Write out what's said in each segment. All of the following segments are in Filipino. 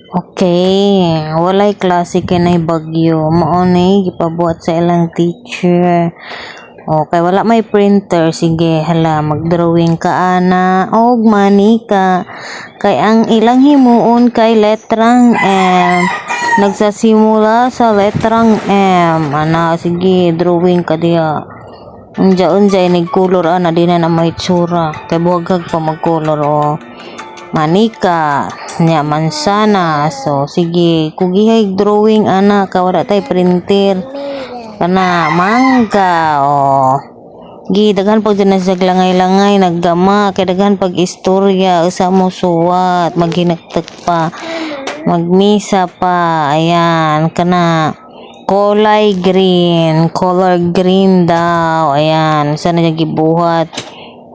Okay, walay klase kinay bagyo. Mao ni gipabuhat sa ilang teacher. Okay, wala may printer. Sige, hala, mag-drawing ka ana og manika. Kay ang ilang himuon kay letrang M. Nagsasimula sa letrang M. Ana, sige, drawing ka diha. Unja-unja inig color ana di na may tsura. Kay buwagag pa mag-color o. Manika nya mansana. So sige kugihay drawing ana ka wala tay printer kana mangga gi daghan pag dyan sa langay-langay naggama kay daghan pag istorya usa mo suwat maghinagtag pa magmisa pa ayan kana color green daw ayan sana gibuhat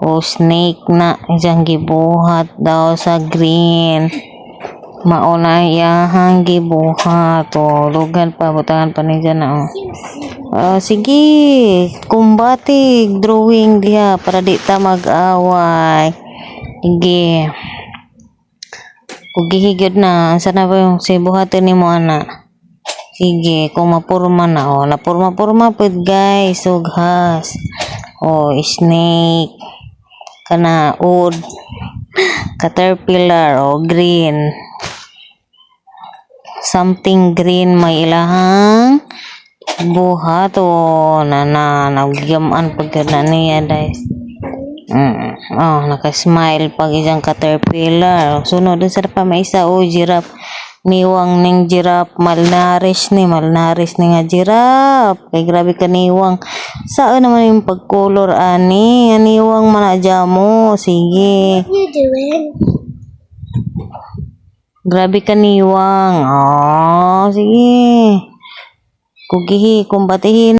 o snake na isang gibuhat daw sa green mauna iyahang gibuhat o lugan pa butangan pa ni dyan na sige kumbatig drawing diha para di ta mag-away sige kugihigod na sana ba yung sibuhatin ni mo ana sige kung mapurma na napurma pud guys ughas snake kana wood caterpillar green something green may ilahang buhat nagigamaan pag na niya guys naka-smile pag isang caterpillar sunod dun sa pa may isa giraffe niwang ning giraffe malnourished ni nga giraffe kay grabe ka niwang saan naman yung pagkolor ani niwang manadya mo sige What you doing? grabe ka niwang sige kumbatihin